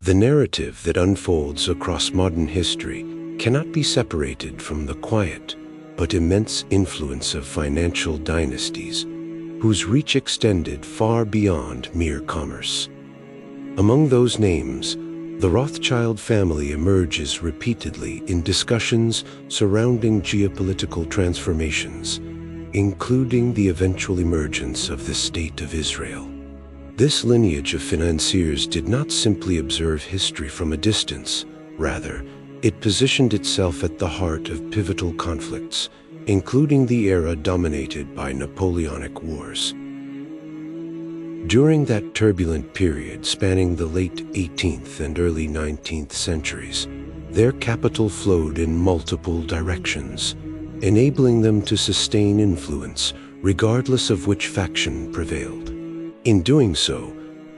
The narrative that unfolds across modern history cannot be separated from the quiet but immense influence of financial dynasties whose reach extended far beyond mere commerce. Among those names, the Rothschild family emerges repeatedly in discussions surrounding geopolitical transformations, including the eventual emergence of the State of Israel. This lineage of financiers did not simply observe history from a distance. Rather, it positioned itself at the heart of pivotal conflicts, including the era dominated by Napoleonic Wars. During that turbulent period spanning the late 18th and early 19th centuries, their capital flowed in multiple directions, enabling them to sustain influence regardless of which faction prevailed. In doing so,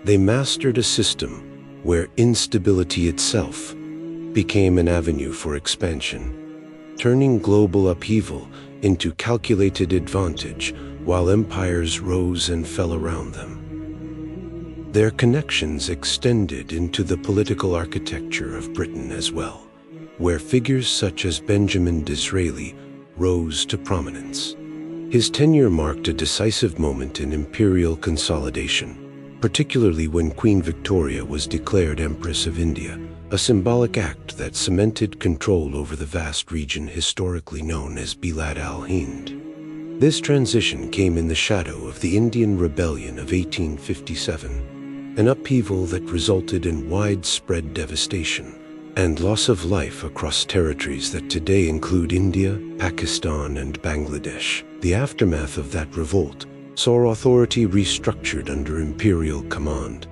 they mastered a system where instability itself became an avenue for expansion, turning global upheaval into calculated advantage while empires rose and fell around them. Their connections extended into the political architecture of Britain as well, where figures such as Benjamin Disraeli rose to prominence. His tenure marked a decisive moment in imperial consolidation, particularly when Queen Victoria was declared Empress of India, a symbolic act that cemented control over the vast region historically known as Bilad al-Hind. This transition came in the shadow of the Indian Rebellion of 1857, an upheaval that resulted in widespread devastation and loss of life across territories that today include India, Pakistan, and Bangladesh. The aftermath of that revolt saw authority restructured under imperial command,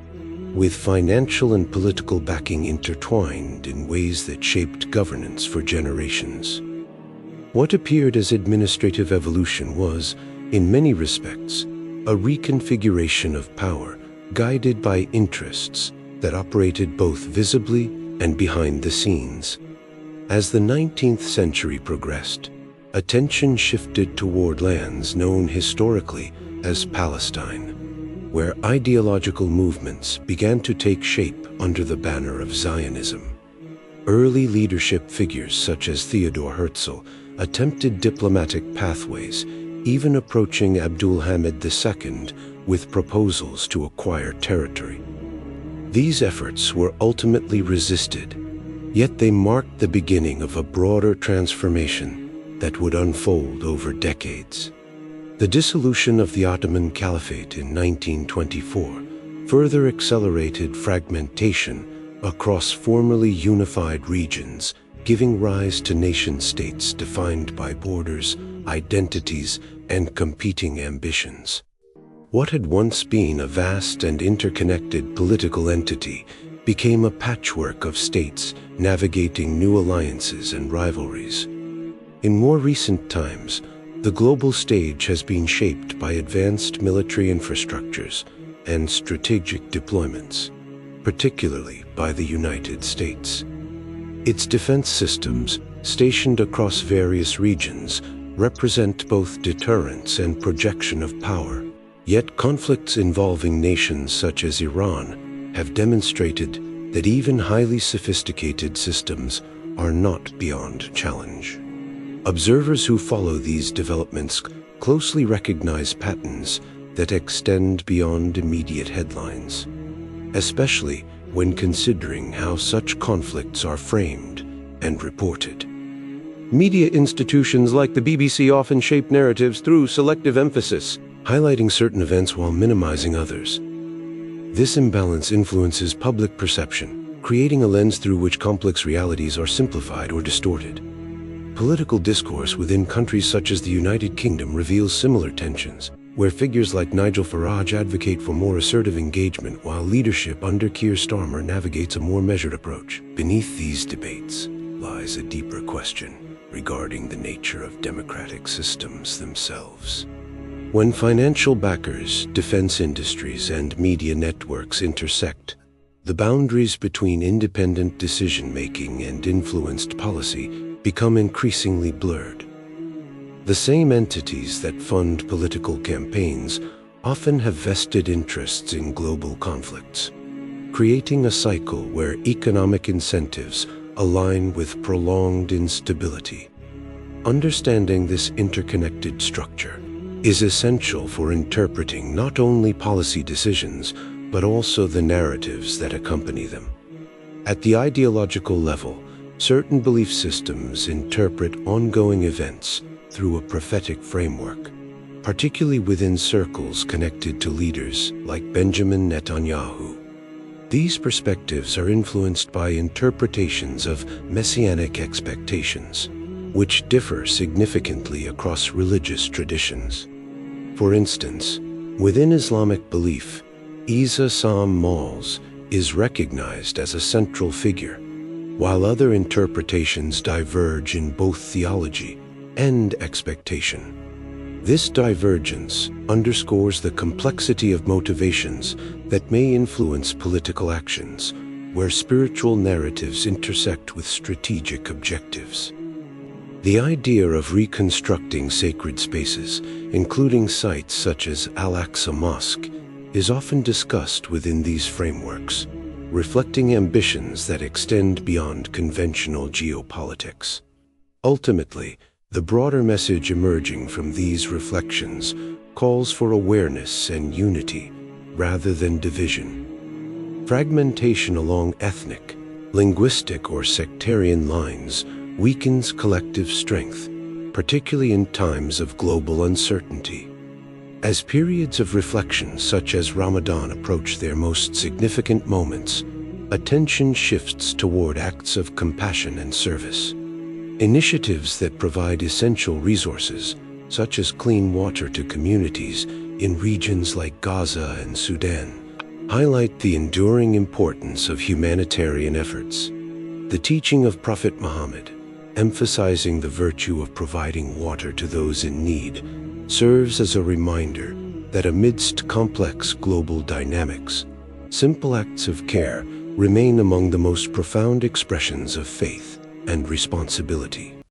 with financial and political backing intertwined in ways that shaped governance for generations. What appeared as administrative evolution was, in many respects, a reconfiguration of power guided by interests that operated both visibly and behind the scenes. As the 19th century progressed, attention shifted toward lands known historically as Palestine, where ideological movements began to take shape under the banner of Zionism. Early leadership figures such as Theodor Herzl attempted diplomatic pathways, even approaching Abdul Hamid II with proposals to acquire territory. These efforts were ultimately resisted, yet they marked the beginning of a broader transformation that would unfold over decades. The dissolution of the Ottoman Caliphate in 1924 further accelerated fragmentation across formerly unified regions, giving rise to nation-states defined by borders, identities, and competing ambitions. What had once been a vast and interconnected political entity became a patchwork of states navigating new alliances and rivalries. In more recent times, the global stage has been shaped by advanced military infrastructures and strategic deployments, particularly by the United States. Its defense systems, stationed across various regions, represent both deterrence and projection of power. Yet conflicts involving nations such as Iran have demonstrated that even highly sophisticated systems are not beyond challenge. Observers who follow these developments closely recognize patterns that extend beyond immediate headlines, especially when considering how such conflicts are framed and reported. Media institutions like the BBC often shape narratives through selective emphasis, highlighting certain events while minimizing others. This imbalance influences public perception, creating a lens through which complex realities are simplified or distorted. Political discourse within countries such as the United Kingdom reveals similar tensions, where figures like Nigel Farage advocate for more assertive engagement while leadership under Keir Starmer navigates a more measured approach. Beneath these debates lies a deeper question regarding the nature of democratic systems themselves. When financial backers, defense industries, and media networks intersect, the boundaries between independent decision-making and influenced policy become increasingly blurred. The same entities that fund political campaigns often have vested interests in global conflicts. creating a cycle where economic incentives align with prolonged instability. Understanding this interconnected structure is essential for interpreting not only policy decisions, but also the narratives that accompany them. At the ideological level, certain belief systems interpret ongoing events through a prophetic framework, particularly within circles connected to leaders like Benjamin Netanyahu. These perspectives are influenced by interpretations of messianic expectations, which differ significantly across religious traditions. For instance, within Islamic belief, Isa Sam Mals is recognized as a central figure, while other interpretations diverge in both theology and expectation. This divergence underscores the complexity of motivations that may influence political actions, where spiritual narratives intersect with strategic objectives. The idea of reconstructing sacred spaces, including sites such as Al-Aqsa Mosque, is often discussed within these frameworks, reflecting ambitions that extend beyond conventional geopolitics. Ultimately, the broader message emerging from these reflections calls for awareness and unity rather than division. Fragmentation along ethnic, linguistic, or sectarian lines weakens collective strength, particularly in times of global uncertainty. As periods of reflection such as Ramadan approach their most significant moments, attention shifts toward acts of compassion and service. Initiatives that provide essential resources, such as clean water to communities in regions like Gaza and Sudan, highlight the enduring importance of humanitarian efforts. The teaching of Prophet Muhammad, emphasizing the virtue of providing water to those in need, serves as a reminder that amidst complex global dynamics, simple acts of care remain among the most profound expressions of faith and responsibility.